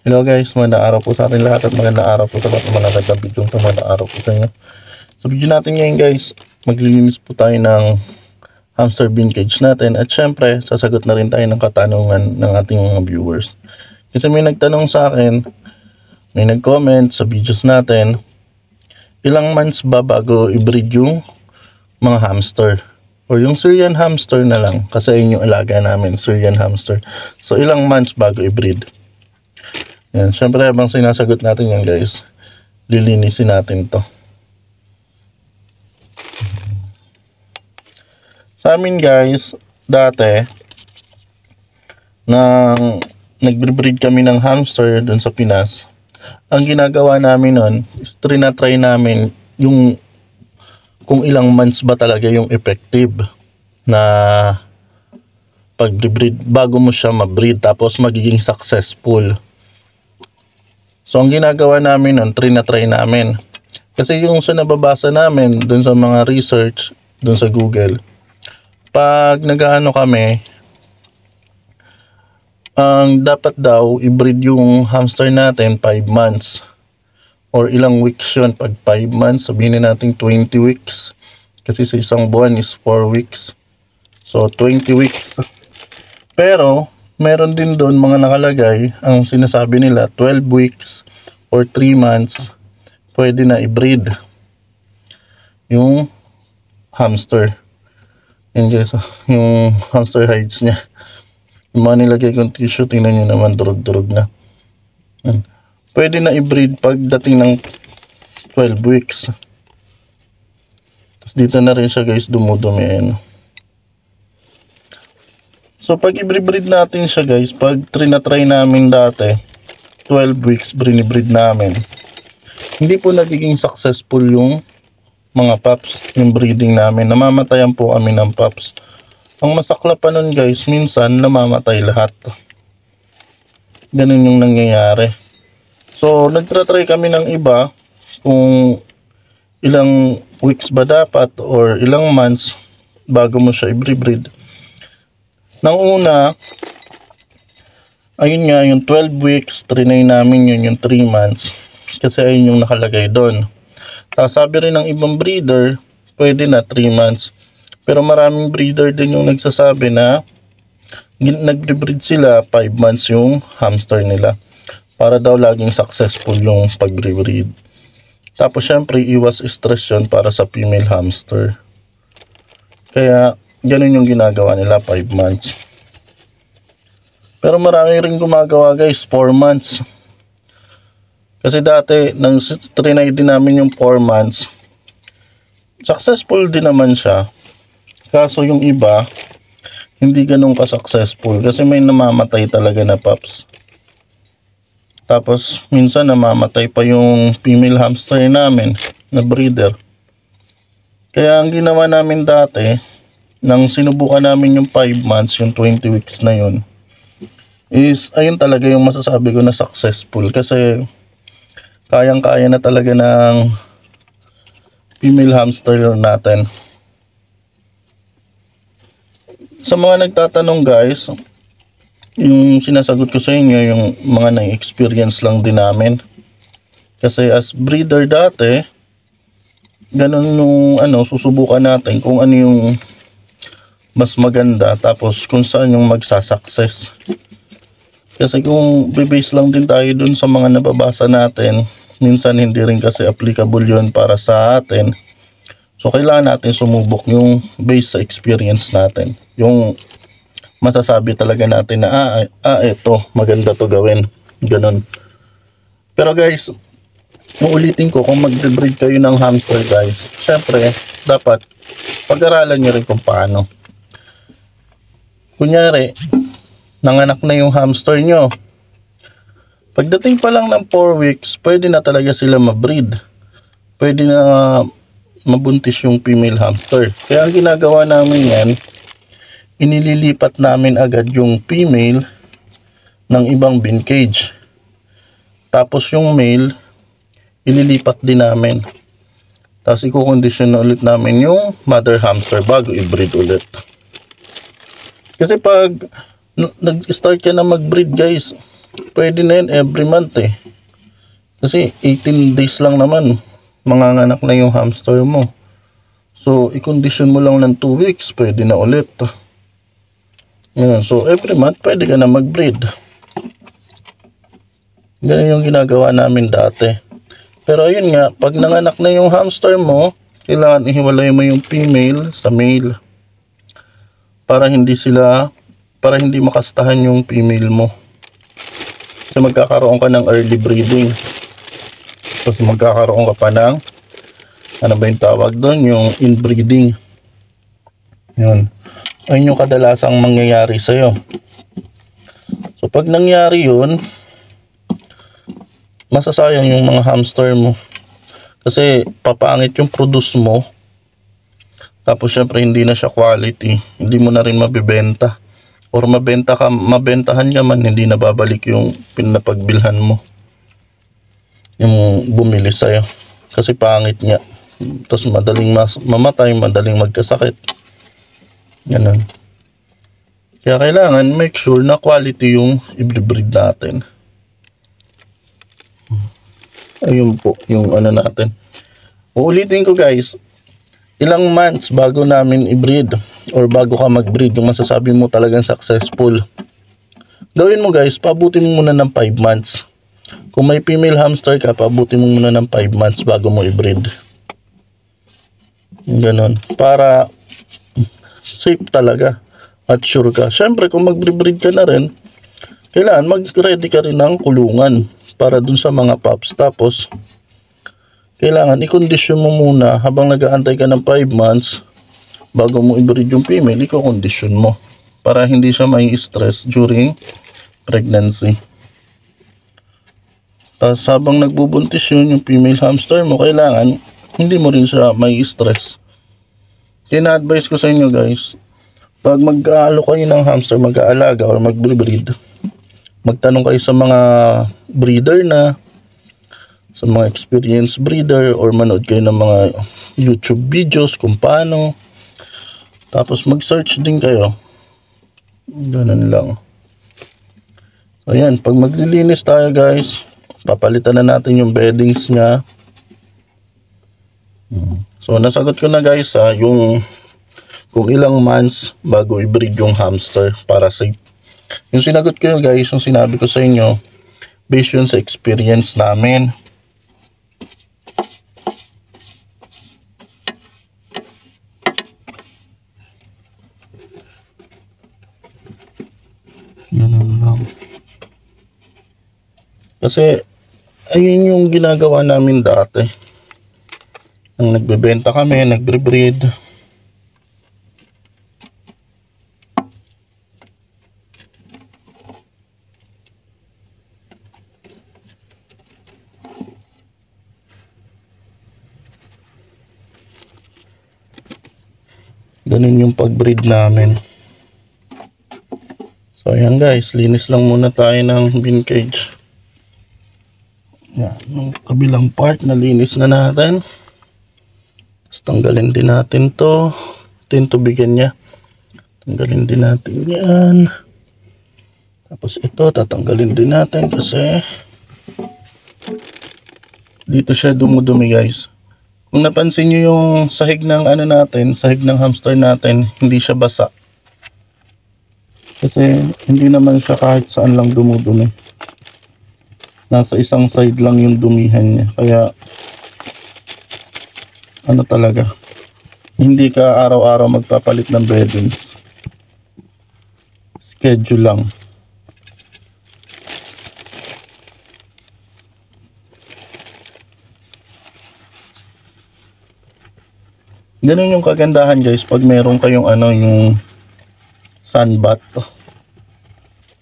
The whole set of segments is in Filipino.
Hello guys, magandang araw po sa ating lahat at magandang araw po sa lahat ng mga nagandang video ito. Magandang araw po sa inyo. Sa video natin ngayon guys, maglilinis po tayo ng hamster bin cage natin at syempre sasagot na rin tayo ng katanungan ng ating mga viewers. Kasi may nagtanong sa akin, may nag-comment sa videos natin, ilang months ba bago i-breed yung mga hamster? O yung Syrian hamster na lang kasi yun yung alaga namin, Syrian hamster. So ilang months bago i-breed? Yan, syempre habang sinasagot natin yan guys, lilinisin natin to. Sa amin guys, dati, nang nagbre-breed kami ng hamster dun sa Pinas, ang ginagawa namin nun, is trinatry namin yung kung ilang months ba talaga yung effective na pag-breed bago mo siya ma-breed tapos magiging successful. So, ang ginagawa namin nun, trinatry namin. Kasi yung sa nababasa namin, dun sa mga research, dun sa Google, pag nag-ano kami, ang dapat daw, i-breed yung hamster natin 5 months. Or ilang weeks yun, pag 5 months, sabihin na natin 20 weeks. Kasi sa isang buwan is 4 weeks. So, 20 weeks. Pero, meron din doon mga nakalagay, ang sinasabi nila 12 weeks or 3 months pwede na i-breed yung hamster. Yan guys, yung hamster hides niya. Yung mga nilagay kong tissue, tingnan nyo naman, durog-durog na. Pwede na i-breed pagdating ng 12 weeks. Tapos dito na rin siya guys, dumudumi. Ayan. So, pag i-breed natin siya guys, pag trinatry namin dati, 12 weeks brinibreed namin, hindi po nagiging successful yung mga pups, yung breeding namin. Namamatayan po kami ng pups. Ang masakla pa nun guys, minsan namamatay lahat. Ganun yung nangyayari. So, nagtratry kami ng iba kung ilang weeks ba dapat or ilang months bago mo siya i-breed. Nang una, ayun nga, yung 12 weeks, trinay namin yun, yung 3 months. Kasi ayun yung nakalagay doon. Tapos sabi rin ng ibang breeder, pwede na 3 months. Pero maraming breeder din yung nagsasabi na nag-breed sila 5 months yung hamster nila. Para daw laging successful yung pag-breed. Tapos syempre, iwas stress yun para sa female hamster. Kaya, ganun yung ginagawa nila, 5 months. Pero marami rin gumagawa guys, 4 months. Kasi dati, nang trinay din namin yung 4 months, successful din naman siya. Kaso yung iba, hindi ganun ka-successful. Kasi may namamatay talaga na pups. Tapos, minsan namamatay pa yung female hamster namin na breeder. Kaya ang ginawa namin dati, nang sinubukan namin yung 5 months, yung 20 weeks na yun, is ayun talaga yung masasabi ko na successful. Kasi kayang-kaya na talaga ng female hamster natin. Sa mga nagtatanong guys, yung sinasagot ko sa inyo, yung mga na-experience lang din namin. Kasi as breeder dati, ganun nung susubukan natin kung ano yung mas maganda, tapos kung saan yung magsasucess. Kasi kung bibase lang din tayo dun sa mga nababasa natin, minsan hindi rin kasi applicable yun para sa atin. So kailangan natin sumubok yung base sa experience natin, yung masasabi talaga natin na ito maganda to gawin, ganun. Pero guys, uulitin ko, kung mag-breed kayo ng hamster guys, syempre dapat pag-aralan nyo rin kung paano. Kunyari, nanganak na yung hamster nyo. Pagdating pa lang ng 4 weeks, pwede na talaga sila ma-breed. Pwede na mabuntis yung female hamster. Kaya ang ginagawa namin yan, inililipat namin agad yung female ng ibang bin cage. Tapos yung male, ililipat din namin. Tapos i-condition na ulit namin yung mother hamster bago i-breed ulit. Kasi pag nag-start ka na mag-breed guys, pwede na yun every month eh. Kasi 18 days lang naman, manganganak na yung hamster mo. So, i-condition mo lang ng 2 weeks, pwede na ulit. Yan. So, every month, pwede ka na mag-breed. Ganun yung ginagawa namin dati. Pero ayun nga, pag nanganak na yung hamster mo, kailangan ihiwalay mo yung female sa male. Para hindi makastahan yung female mo. Kasi magkakaroon ka ng early breeding. Tapos magkakaroon ka pa ng, ano ba yung tawag doon? Yung inbreeding. Yun. Ayun yung kadalasang mangyayari sa'yo. So pag nangyari yun, masasayang yung mga hamster mo. Kasi papangit yung produce mo. Tapos syempre hindi na siya quality. Hindi mo na rin mabibenta. Or mabentahan ka man, hindi na babalik yung pinapagbilhan mo. Yung bumili sa'yo. Kasi pangit niya. Tapos madaling mamatay, madaling magkasakit. Ganun. Kaya kailangan make sure na quality yung i-breed natin. Ayun po, yung ano natin. Uulitin ko guys, ilang months bago namin i-breed or bago ka mag-breed, yung masasabi mo talagang successful. Gawin mo guys, pabutin mo muna ng 5 months. Kung may female hamster ka, pabutin mo muna ng 5 months bago mo i-breed. Ganon. Para safe talaga at sure ka. Siyempre, kung mag-breed ka na rin, kailangan mag-ready ka rin ng kulungan para dun sa mga pups. Tapos, kailangan i-condition mo muna habang nag-aantay ka ng 5 months bago mo i-breed yung female, i-condition mo para hindi siya may stress during pregnancy. Tapos habang nagbubuntis yung female hamster mo, kailangan hindi mo rin siya may stress. Kina-advise ko sa inyo guys, pag mag-aalo kayo ng hamster, mag-aalaga or mag-breed, magtanong kayo sa mga breeder na, sa mga experienced breeder, or manood kayo ng mga YouTube videos kung paano. Tapos mag-search din kayo. Ganun lang. So yan, pag maglilinis tayo guys, papalitan na natin yung beddings niya. So nasagot ko na guys yung kung ilang months bago i-breed yung hamster para safe. Yung sinagot ko guys, yung sinabi ko sa inyo, based yun sa experience namin. Ganun lang. Kasi ayun yung ginagawa namin dati. Nang nagbebenta kami, nagbre-breed. Ganun yung pag-breed namin. So ayan guys, linis lang muna tayo ng bin cage. Yan, yung kabilang part na linis na natin. Tapos tanggalin din natin to. Ito yung tubigan niya. Tanggalin din natin yan. Tapos ito, tatanggalin din natin kasi dito siya dumudumi guys. Kung napansin nyo yung sahig ng ano natin, sahig ng hamster natin, hindi siya basa. Kasi hindi naman siya kahit saan lang dumudumi. Nasa isang side lang yung dumihan niya. Kaya ano talaga, hindi ka araw-araw magpapalit ng bedding. Schedule lang. Ganun yung kagandahan guys pag meron kayong ano, yung sunbath.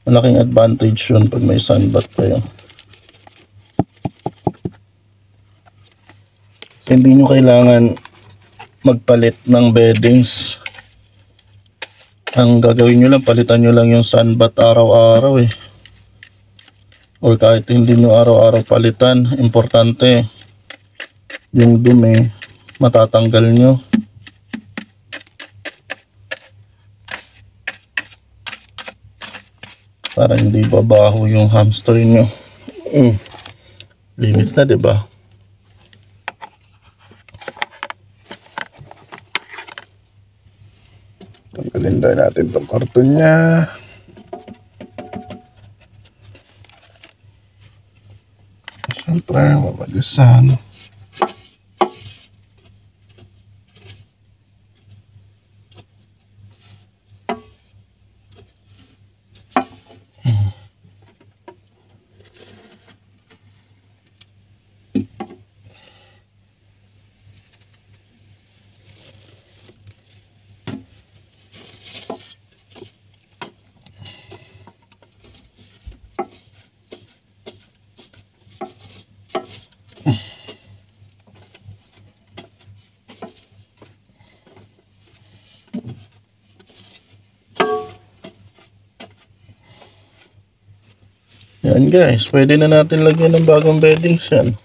Malaking advantage yun pag may sunbath kayo. So, hindi nyo kailangan magpalit ng beddings. Ang gagawin nyo lang, palitan nyo lang yung sunbath araw-araw eh. Or kahit hindi nyo araw-araw palitan, importante yung dumi matatanggal nyo. para hindi babaho yung hamster nyo. Linis na, diba? Tanggalin daw natin itong karton niya. Siyempre, mabalisan. Yan guys, pwede na natin lagyan ng bagong beddings yan.